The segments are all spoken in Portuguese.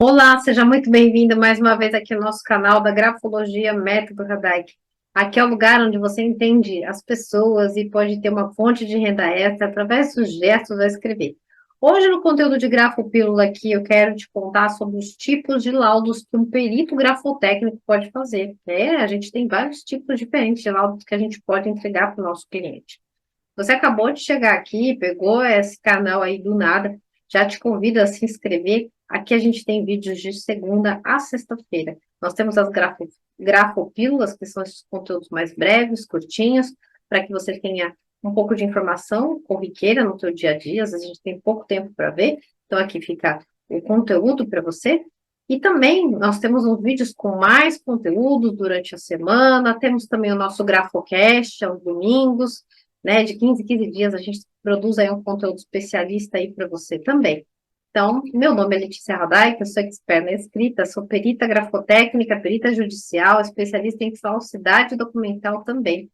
Olá, seja muito bem-vindo mais uma vez aqui no nosso canal da Grafologia Método Radaic. Aqui é o lugar onde você entende as pessoas e pode ter uma fonte de renda extra através dos gestos a escrever. Hoje, no conteúdo de Grafopílula aqui, eu quero te contar sobre os tipos de laudos que um perito grafotécnico pode fazer. A gente tem vários tipos diferentes de laudos que a gente pode entregar para o nosso cliente. Você acabou de chegar aqui, pegou esse canal aí do nada, já te convido a se inscrever. Aqui a gente tem vídeos de segunda a sexta-feira. Nós temos as grafopílulas, que são esses conteúdos mais breves, curtinhos, para que você tenha um pouco de informação corriqueira no seu dia a dia. Às vezes a gente tem pouco tempo para ver, então aqui fica o conteúdo para você. E também nós temos uns vídeos com mais conteúdo durante a semana, temos também o nosso Grafocast aos domingos, né? De 15 em 15 dias a gente produz aí um conteúdo especialista aí para você também. Então, meu nome é Letícia Radai, eu sou expert na escrita, sou perita grafotécnica, perita judicial, especialista em falsidade documental também.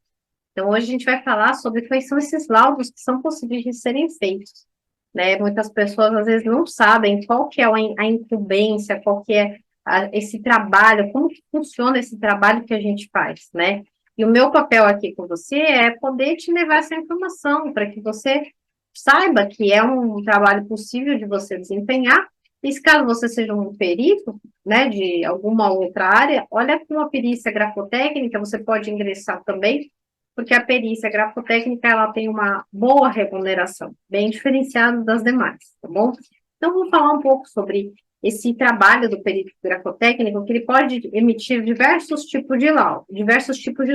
Então, hoje a gente vai falar sobre quais são esses laudos que são possíveis de serem feitos, né? Muitas pessoas, às vezes, não sabem qual que é a incumbência, qual que é esse trabalho, como que funciona esse trabalho que a gente faz, né? E o meu papel aqui com você é poder te levar essa informação para que você saiba que é um trabalho possível de você desempenhar. E se caso você seja um perito, né, de alguma outra área, olha com a perícia grafotécnica, você pode ingressar também, porque a perícia grafotécnica ela tem uma boa remuneração, bem diferenciada das demais, tá bom? Então, vou falar um pouco sobre esse trabalho do perito grafotécnico, que ele pode emitir diversos tipos de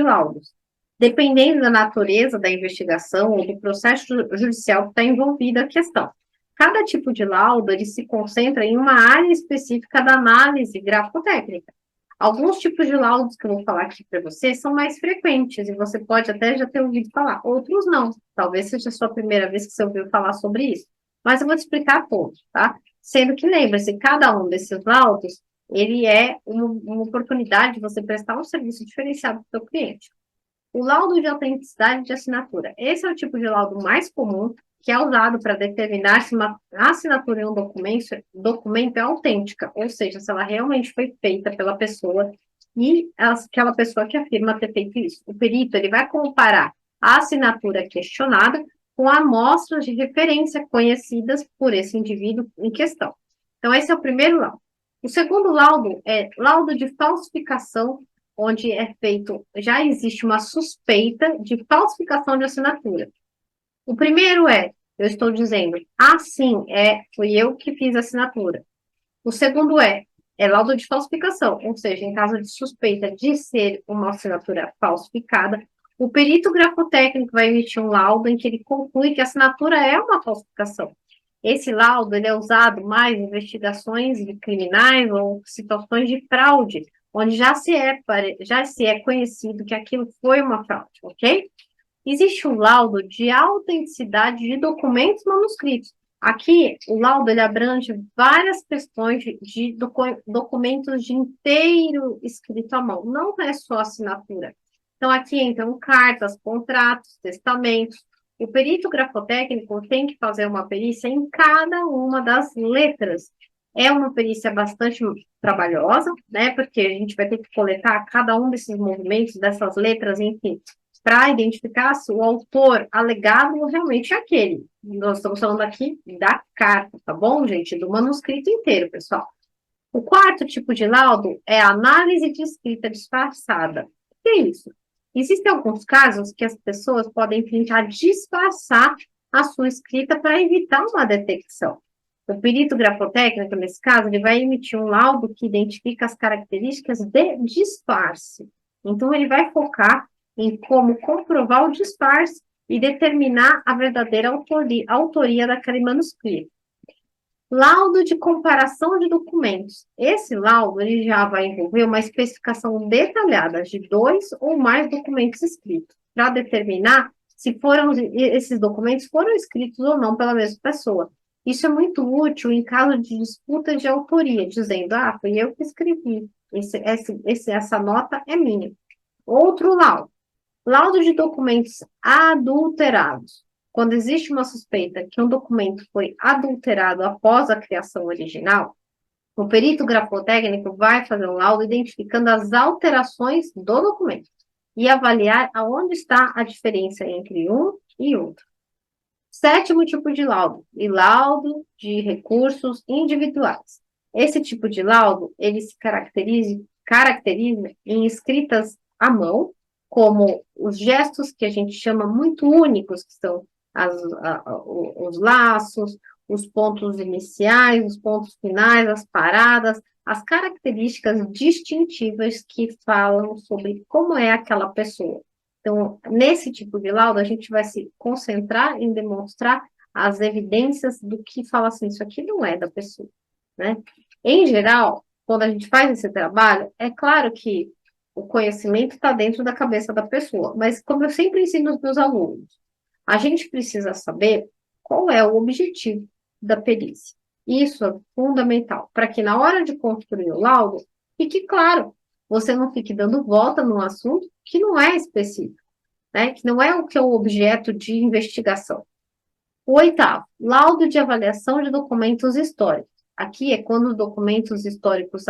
laudos, dependendo da natureza da investigação ou do processo judicial que está envolvido a questão. Cada tipo de laudo, ele se concentra em uma área específica da análise grafotécnica. Alguns tipos de laudos que eu vou falar aqui para você são mais frequentes e você pode até já ter ouvido falar, outros não. Talvez seja a sua primeira vez que você ouviu falar sobre isso. Mas eu vou te explicar todos, tá? Sendo que lembre-se, cada um desses laudos, ele é uma oportunidade de você prestar um serviço diferenciado para o seu cliente. O laudo de autenticidade de assinatura. Esse é o tipo de laudo mais comum que é usado para determinar se uma assinatura em um documento é autêntica, ou seja, se ela realmente foi feita pela pessoa e aquela pessoa que afirma ter feito isso. O perito ele vai comparar a assinatura questionada com amostras de referência conhecidas por esse indivíduo em questão. Então, esse é o primeiro laudo. O segundo laudo é laudo de falsificação, onde é feito, já existe uma suspeita de falsificação de assinatura. O primeiro eu estou dizendo, sim, fui eu que fiz a assinatura. O segundo é laudo de falsificação, ou seja, em caso de suspeita de ser uma assinatura falsificada, o perito grafotécnico vai emitir um laudo em que ele conclui que a assinatura é uma falsificação. Esse laudo ele é usado mais em investigações de criminais ou situações de fraude, onde já se é conhecido que aquilo foi uma fraude, ok? Existe um laudo de autenticidade de documentos manuscritos. Aqui, o laudo ele abrange várias questões de documentos de inteiro escrito à mão, não é só assinatura. Então, aqui entram cartas, contratos, testamentos. O perito grafotécnico tem que fazer uma perícia em cada uma das letras. É uma perícia bastante trabalhosa, né? Porque a gente vai ter que coletar cada um desses movimentos, dessas letras, enfim, para identificar se o autor alegado realmente é aquele. Nós estamos falando aqui da carta, tá bom, gente? Do manuscrito inteiro, pessoal. O quarto tipo de laudo é a análise de escrita disfarçada. O que é isso? Existem alguns casos que as pessoas podem tentar disfarçar a sua escrita para evitar uma detecção. O perito grafotécnico, nesse caso, ele vai emitir um laudo que identifica as características de disfarce. Então, ele vai focar em como comprovar o disfarce e determinar a verdadeira autoria daquele manuscrito. Laudo de comparação de documentos. Esse laudo ele já vai envolver uma especificação detalhada de dois ou mais documentos escritos, para determinar se esses documentos foram escritos ou não pela mesma pessoa. Isso é muito útil em caso de disputa de autoria, dizendo, fui eu que escrevi, essa nota é minha. Outro laudo. Laudo de documentos adulterados. Quando existe uma suspeita que um documento foi adulterado após a criação original, O perito grafotécnico vai fazer um laudo identificando as alterações do documento e avaliar aonde está a diferença entre um e outro. Sétimo tipo de laudo, e laudo de recursos individuais. Esse tipo de laudo, ele se caracteriza em escritas à mão, como os gestos que a gente chama muito únicos, que são os laços, os pontos iniciais, os pontos finais, as paradas, as características distintivas que falam sobre como é aquela pessoa. Então, nesse tipo de laudo, a gente vai se concentrar em demonstrar as evidências do que fala assim, isso aqui não é da pessoa, né? Em geral, quando a gente faz esse trabalho, é claro que o conhecimento está dentro da cabeça da pessoa, mas como eu sempre ensino aos meus alunos, a gente precisa saber qual é o objetivo da perícia. Isso é fundamental, para que na hora de construir o laudo, fique claro, você não fique dando volta num assunto que não é específico, né? Que não é o que é o objeto de investigação. O oitavo, laudo de avaliação de documentos históricos. Aqui é quando os documentos históricos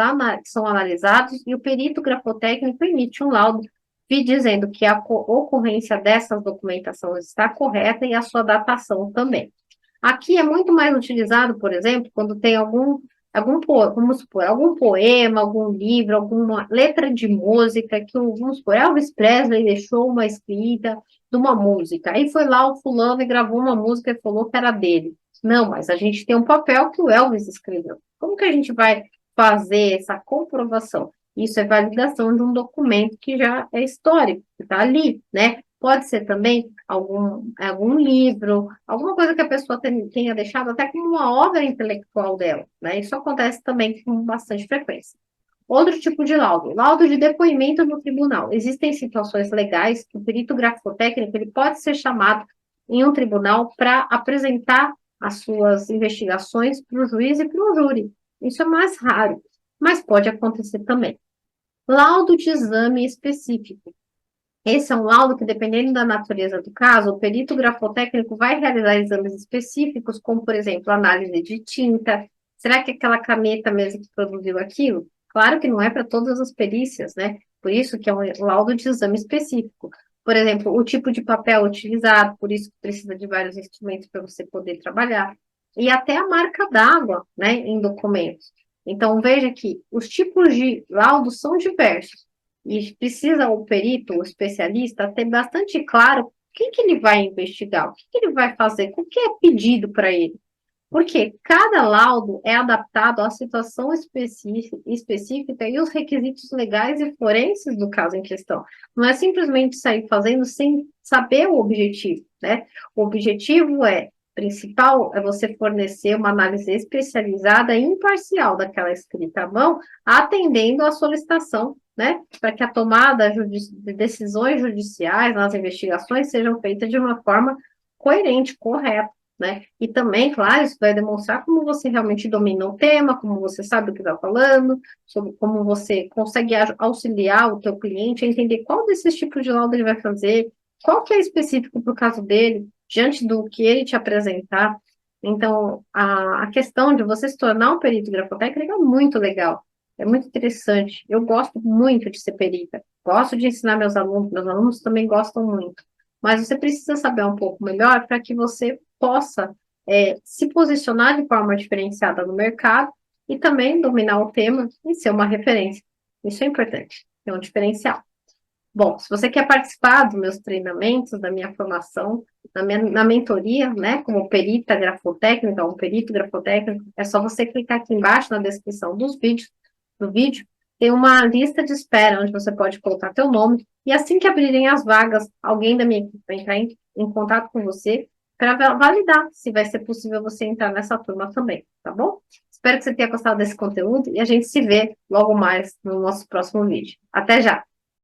são analisados e o perito grafotécnico emite um laudo dizendo que a ocorrência dessas documentações está correta e a sua datação também. Aqui é muito mais utilizado, por exemplo, quando tem vamos supor, algum poema, algum livro, alguma letra de música que, vamos supor, Elvis Presley deixou uma escrita de uma música. Aí foi lá o fulano e gravou uma música e falou que era dele. Não, mas a gente tem um papel que o Elvis escreveu. Como que a gente vai fazer essa comprovação? Isso é validação de um documento que já é histórico, que está ali, né? Pode ser também algum livro, alguma coisa que a pessoa tenha deixado até como uma obra intelectual dela, né? Isso acontece também com bastante frequência. Outro tipo de laudo, laudo de depoimento no tribunal. Existem situações legais que o perito grafotécnico ele pode ser chamado em um tribunal para apresentar as suas investigações para o juiz e para o júri. Isso é mais raro, mas pode acontecer também. Laudo de exame específico. Esse é um laudo que, dependendo da natureza do caso, o perito grafotécnico vai realizar exames específicos, como, por exemplo, análise de tinta. Será que aquela caneta mesmo que produziu aquilo? Claro que não é para todas as perícias, né? Por isso que é um laudo de exame específico. Por exemplo, o tipo de papel utilizado, por isso que precisa de vários instrumentos para você poder trabalhar. E até a marca d'água, né, em documentos. Então, veja que os tipos de laudos são diversos. E precisa o perito, o especialista, ter bastante claro o que ele vai investigar, o que ele vai fazer, o que é pedido para ele. Porque cada laudo é adaptado à situação específica e os requisitos legais e forenses do caso em questão. Não é simplesmente sair fazendo sem saber o objetivo, né? O objetivo principal é você fornecer uma análise especializada e imparcial daquela escrita à mão, atendendo à solicitação, né? Para que a tomada de decisões judiciais nas investigações sejam feitas de uma forma coerente, correta, né? E também, claro, isso vai demonstrar como você realmente domina o tema, como você sabe o que está falando, sobre como você consegue auxiliar o teu cliente a entender qual desses tipos de laudo ele vai fazer, qual que é específico para o caso dele, diante do que ele te apresentar. Então, a questão de você se tornar um perito grafotécnico é muito legal, é muito interessante. Eu gosto muito de ser perita, gosto de ensinar meus alunos também gostam muito. Mas você precisa saber um pouco melhor para que você possa se posicionar de forma diferenciada no mercado e também dominar o tema e ser uma referência. Isso é importante, é um diferencial. Bom, se você quer participar dos meus treinamentos, da minha formação, na mentoria, né, como perita grafotécnica, um perito grafotécnico, é só você clicar aqui embaixo na descrição do vídeo, tem uma lista de espera, onde você pode colocar teu nome, e assim que abrirem as vagas, alguém da minha equipe vai entrar em contato com você para validar se vai ser possível você entrar nessa turma também, tá bom? Espero que você tenha gostado desse conteúdo e a gente se vê logo mais no nosso próximo vídeo. Até já!